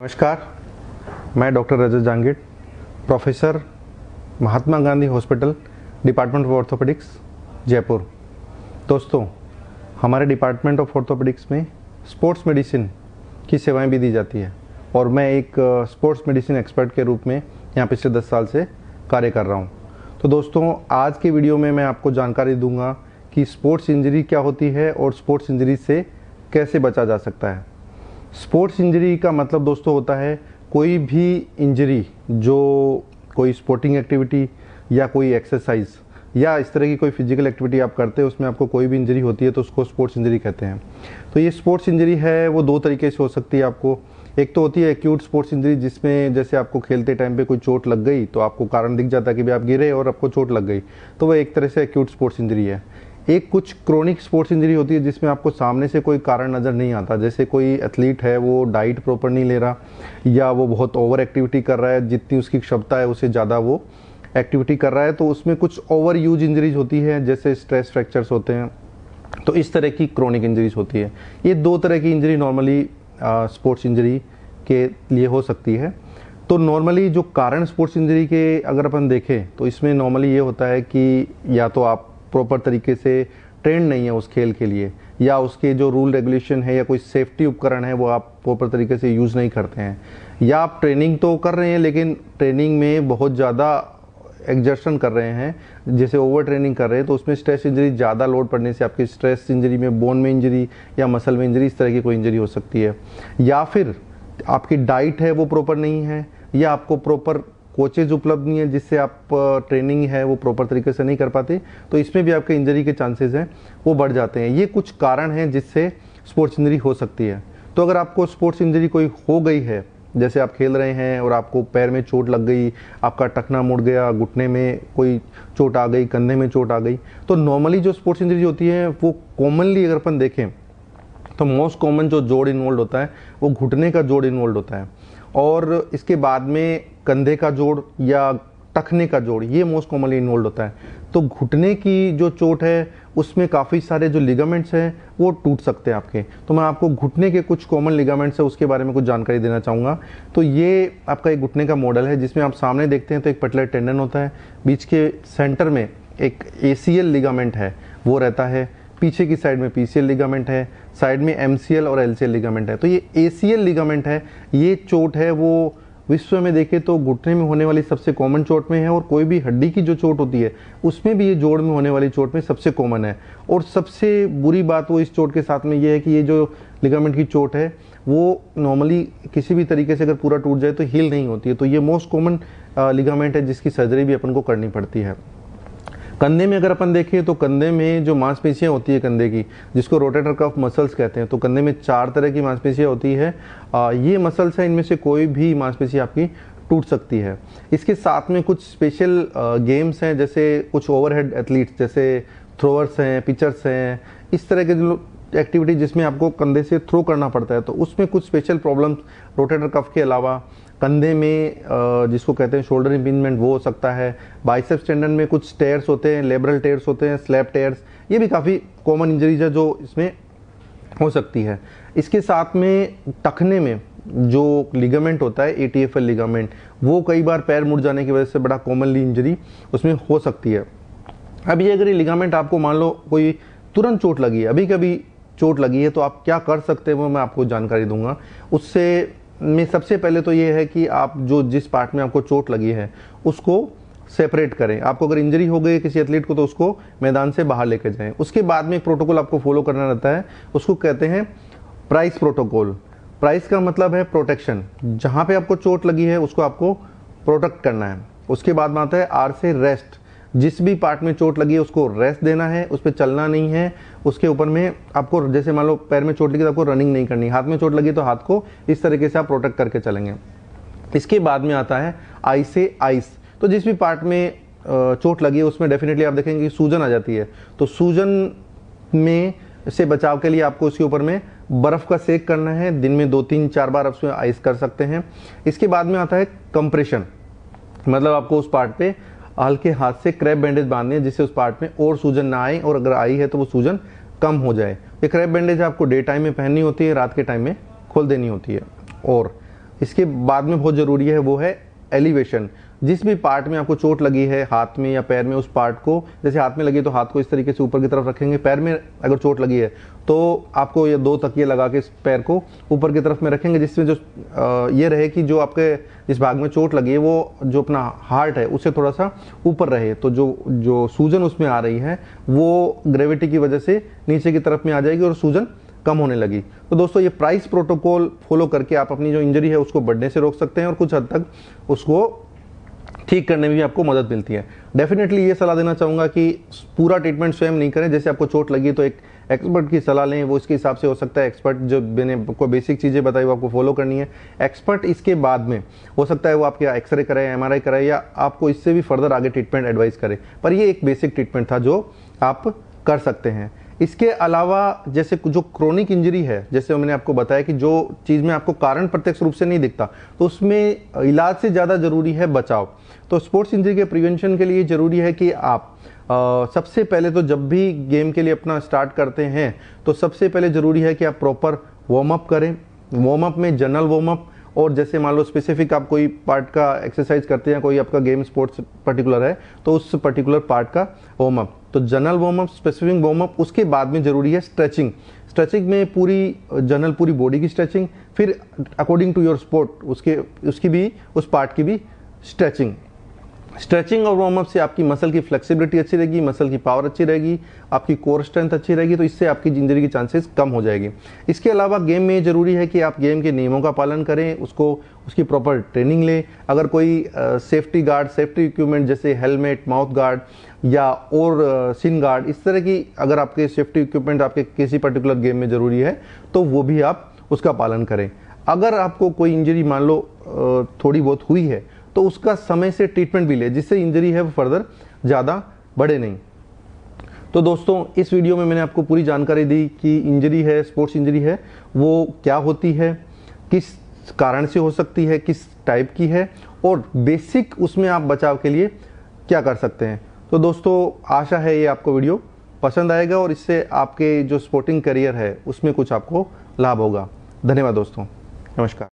नमस्कार, मैं doctor Rajat Jangid, professor, Mahatma Gandhi hospital, department of orthopaedics, Jaipur. दोस्तों, हमारे डिपार्टमेंट ऑफ ऑर्थोपेडिक्स में स्पोर्ट्स मेडिसिन की सेवाएं भी दी जाती है और मैं एक स्पोर्ट्स मेडिसिन एक्सपर्ट के रूप में यहाँ पिछले 10 साल से कार्य कर रहा हूँ। तो दोस्तों, आज के वीडियो में मैं आपको जानकारी दूंगा कि स्पोर्ट्स इंजरी क्या होती है और स्पोर्ट्स इंजरी से कैसे बचा जा सकता है। स्पोर्ट्स इंजरी का मतलब दोस्तों होता है कोई भी इंजरी जो कोई स्पोर्टिंग एक्टिविटी या कोई एक्सरसाइज या इस तरह की कोई फिजिकल एक्टिविटी आप करते हैं उसमें आपको कोई भी इंजरी होती है तो उसको स्पोर्ट्स इंजरी कहते हैं। तो ये स्पोर्ट्स इंजरी है वो दो तरीके से हो सकती है आपको। एक तो होती है एक्यूट स्पोर्ट्स इंजरी, जिसमें जैसे आपको खेलते टाइम पे कोई चोट लग गई तो आपको कारण दिख जाता है कि भाई आप गिरे और आपको चोट लग गई, तो वह एक तरह से एक्यूट स्पोर्ट्स इंजरी है। एक कुछ क्रोनिक स्पोर्ट्स इंजरी होती है जिसमें आपको सामने से कोई कारण नज़र नहीं आता, जैसे कोई एथलीट है वो डाइट प्रॉपर नहीं ले रहा या वो बहुत ओवर एक्टिविटी कर रहा है, जितनी उसकी क्षमता है उससे ज़्यादा वो एक्टिविटी कर रहा है, तो उसमें कुछ ओवर यूज इंजरीज होती है, जैसे स्ट्रेस फ्रैक्चर्स होते हैं। तो इस तरह की क्रोनिक इंजरीज होती है। ये दो तरह की इंजरी नॉर्मली स्पोर्ट्स इंजरी के लिए हो सकती है। तो नॉर्मली जो कारण स्पोर्ट्स इंजरी के अगर अपन देखें तो इसमें नॉर्मली ये होता है कि या तो आप प्रॉपर तरीके से ट्रेंड नहीं है उस खेल के लिए, या उसके जो रूल रेगुलेशन है या कोई सेफ्टी उपकरण है वो आप प्रॉपर तरीके से यूज़ नहीं करते हैं, या आप ट्रेनिंग तो कर रहे हैं लेकिन ट्रेनिंग में बहुत ज़्यादा एक्जर्शन कर रहे हैं, जैसे ओवर ट्रेनिंग कर रहे हैं, तो उसमें स्ट्रेस इंजरी ज़्यादा लोड पड़ने से आपकी स्ट्रेस इंजरी में बोन में इंजरी या मसल में इंजरी इस तरह की कोई इंजरी हो सकती है। या फिर आपकी डाइट है वो प्रॉपर नहीं है, या आपको प्रॉपर कोचेज उपलब्ध नहीं है जिससे आप ट्रेनिंग है वो प्रॉपर तरीके से नहीं कर पाते, तो इसमें भी आपके इंजरी के चांसेस हैं वो बढ़ जाते हैं। ये कुछ कारण हैं जिससे स्पोर्ट्स इंजरी हो सकती है। तो अगर आपको स्पोर्ट्स इंजरी कोई हो गई है, जैसे आप खेल रहे हैं और आपको पैर में चोट लग गई, आपका टखना मुड़ गया, घुटने में कोई चोट आ गई, कंधे में चोट आ गई, तो नॉर्मली जो स्पोर्ट्स इंजरी होती है वो कॉमनली अगर अपन देखें तो मोस्ट कॉमन जो जोड़ इन्वॉल्व होता है वो घुटने का जोड़ इन्वॉल्व होता है, और इसके बाद में कंधे का जोड़ या टखने का जोड़ ये मोस्ट कॉमनली इन्वॉल्व होता है। तो घुटने की जो चोट है उसमें काफ़ी सारे जो लिगामेंट्स हैं वो टूट सकते हैं आपके। तो मैं आपको घुटने के कुछ कॉमन लिगामेंट्स है उसके बारे में कुछ जानकारी देना चाहूँगा। तो ये आपका एक घुटने का मॉडल है जिसमें आप सामने देखते हैं तो एक पटलेट टेंडन होता है, बीच के सेंटर में एक ACL लिगामेंट है वो रहता है, पीछे की साइड में PCL लिगामेंट है, साइड में MCL और LCL लिगामेंट है। तो ये ACL लिगामेंट है, ये चोट है वो विश्व में देखें तो घुटने में होने वाली सबसे कॉमन चोट में है, और कोई भी हड्डी की जो चोट होती है उसमें भी ये जोड़ में होने वाली चोट में सबसे कॉमन है। और सबसे बुरी बात वो इस चोट के साथ में ये है कि ये जो लिगामेंट की चोट है वो नॉर्मली किसी भी तरीके से अगर पूरा टूट जाए तो हील नहीं होती है। तो ये मोस्ट कॉमन लिगामेंट है जिसकी सर्जरी भी अपन को करनी पड़ती है। कंधे में अगर अपन देखें तो कंधे में जो मांसपेशियां होती है कंधे की, जिसको रोटेटर कफ मसल्स कहते हैं, तो कंधे में 4 तरह की मांसपेशियां होती है। ये मसल्स हैं, इनमें से कोई भी मांसपेशी आपकी टूट सकती है। इसके साथ में कुछ स्पेशल गेम्स हैं, जैसे कुछ ओवरहेड एथलीट्स जैसे थ्रोअर्स हैं, पिचर्स हैं, इस तरह के जो एक्टिविटी जिसमें आपको कंधे से थ्रो करना पड़ता है, तो उसमें कुछ स्पेशल प्रॉब्लम्स रोटेटर कफ के अलावा कंधे में जिसको कहते हैं शोल्डर इम्पिंजमेंट वो हो सकता है। बाइसेप्स टेंडन में कुछ टेयर्स होते हैं, लेबरल टेयर्स होते हैं, स्लैप टेयर्स, ये भी काफ़ी कॉमन इंजरीज है जो इसमें हो सकती है। इसके साथ में टखने में जो लिगामेंट होता है ATFL लिगामेंट, वो कई बार पैर मुड़ जाने की वजह से बड़ा कॉमनली इंजरी उसमें हो सकती है। अब ये अगर ये लिगामेंट आपको मान लो कोई तुरंत चोट लगी है, अभी कभी चोट लगी है, तो आप क्या कर सकते हैं वो मैं आपको जानकारी दूंगा। उससे में सबसे पहले तो ये है कि आप जो जिस पार्ट में आपको चोट लगी है उसको सेपरेट करें। आपको अगर इंजरी हो गई है किसी एथलीट को तो उसको मैदान से बाहर लेकर जाएं। उसके बाद में एक प्रोटोकॉल आपको फॉलो करना रहता है, उसको कहते हैं प्राइस प्रोटोकॉल। प्राइस का मतलब है प्रोटेक्शन, जहाँ पे आपको चोट लगी है उसको आपको प्रोटेक्ट करना है। उसके बाद में आता है R से रेस्ट, जिस भी पार्ट में चोट लगी है उसको रेस्ट देना है, उस पर चलना नहीं है। उसके ऊपर में आपको जैसे मान लो पैर में चोट लगी तो आपको रनिंग नहीं करनी, हाथ में चोट लगी तो हाथ को इस तरीके से आप प्रोटेक्ट करके चलेंगे। इसके बाद में आता है आई से आइस। तो जिस भी पार्ट में चोट लगी है उसमें डेफिनेटली आप देखेंगे कि सूजन आ जाती है, तो सूजन में से बचाव के लिए आपको उसके ऊपर में बर्फ़ का सेक करना है, दिन में 2-3-4 बार उसमें आइस कर सकते हैं। इसके बाद में आता है कंप्रेशन, मतलब आपको उस पार्ट पे हल्के हाथ से क्रैप बैंडेज बांधनी है जिससे उस पार्ट में और सूजन ना आए, और अगर आई है तो वो सूजन कम हो जाए। ये क्रैप बैंडेज आपको डे टाइम में पहननी होती है, रात के टाइम में खोल देनी होती है। और इसके बाद में बहुत ज़रूरी है वो है एलिवेशन। जिस भी पार्ट में आपको चोट लगी है, हाथ में या पैर में, उस पार्ट को, जैसे हाथ में लगी तो हाथ को इस तरीके से ऊपर की तरफ रखेंगे, पैर में अगर चोट लगी है तो आपको ये 2 तकिए लगा के इस पैर को ऊपर की तरफ में रखेंगे, जिसमें जो ये रहे कि जो आपके जिस भाग में चोट लगी है वो जो अपना हार्ट है उससे थोड़ा सा ऊपर रहे, तो जो सूजन उसमें आ रही है वो ग्रेविटी की वजह से नीचे की तरफ में आ जाएगी और सूजन कम होने लगी। तो दोस्तों ये प्राइस प्रोटोकॉल फॉलो करके आप अपनी जो इंजरी है उसको बढ़ने से रोक सकते हैं और कुछ हद तक उसको ठीक करने में भी आपको मदद मिलती है। डेफिनेटली ये सलाह देना चाहूँगा कि पूरा ट्रीटमेंट स्वयं नहीं करें। जैसे आपको चोट लगी तो एक एक्सपर्ट की सलाह लें, वो इसके हिसाब से हो सकता है। एक्सपर्ट जो मैंने आपको बेसिक चीज़ें बताई वो आपको फॉलो करनी है। एक्सपर्ट इसके बाद में हो सकता है वो आपके एक्सरे कराए, MRI कराए या आपको इससे भी फर्दर आगे ट्रीटमेंट एडवाइस करे, पर ये एक बेसिक ट्रीटमेंट था जो आप कर सकते हैं। इसके अलावा जैसे जो क्रोनिक इंजरी है, जैसे मैंने आपको बताया कि जो चीज़ में आपको कारण प्रत्यक्ष रूप से नहीं दिखता, तो उसमें इलाज से ज़्यादा ज़रूरी है बचाव। तो स्पोर्ट्स इंजरी के प्रिवेंशन के लिए ज़रूरी है कि आप सबसे पहले तो जब भी गेम के लिए अपना स्टार्ट करते हैं तो सबसे पहले ज़रूरी है कि आप प्रॉपर वार्म अप करें। वार्म अप में जनरल वार्म अप, और जैसे मान लो स्पेसिफिक आप कोई पार्ट का एक्सरसाइज करते हैं, कोई आपका गेम स्पोर्ट्स पर्टिकुलर है तो उस पर्टिकुलर पार्ट का वार्म अप, तो general warm up, specific warm up. उसके बाद में ज़रूरी है स्ट्रेचिंग। स्ट्रेचिंग में पूरी बॉडी की स्ट्रेचिंग, फिर अकॉर्डिंग टू योर स्पोर्ट उसकी भी उस पार्ट की भी स्ट्रेचिंग और वार्म अप से आपकी मसल की फ्लेक्सिबिलिटी अच्छी रहेगी, मसल की पावर अच्छी रहेगी, आपकी कोर स्ट्रेंथ अच्छी रहेगी, तो इससे आपकी इंजरी की चांसेस कम हो जाएगी। इसके अलावा गेम में ज़रूरी है कि आप गेम के नियमों का पालन करें, उसकी प्रॉपर ट्रेनिंग लें। अगर कोई सेफ्टी गार्ड, सेफ्टी इक्विपमेंट जैसे हेलमेट, माउथ गार्ड या और सिन गार्ड, इस तरह की अगर आपके सेफ्टी इक्विपमेंट आपके किसी पर्टिकुलर गेम में ज़रूरी है तो वो भी आप उसका पालन करें। अगर आपको कोई इंजरी मान लो थोड़ी बहुत हुई है तो उसका समय से ट्रीटमेंट भी ले, जिससे इंजरी है वो फर्दर ज़्यादा बढ़े नहीं। तो दोस्तों इस वीडियो में मैंने आपको पूरी जानकारी दी कि इंजरी है, स्पोर्ट्स इंजरी है, वो क्या होती है, किस कारण से हो सकती है, किस टाइप की है, और बेसिक उसमें आप बचाव के लिए क्या कर सकते हैं। तो दोस्तों आशा है ये आपको वीडियो पसंद आएगा और इससे आपके जो स्पोर्टिंग करियर है उसमें कुछ आपको लाभ होगा। धन्यवाद दोस्तों, नमस्कार।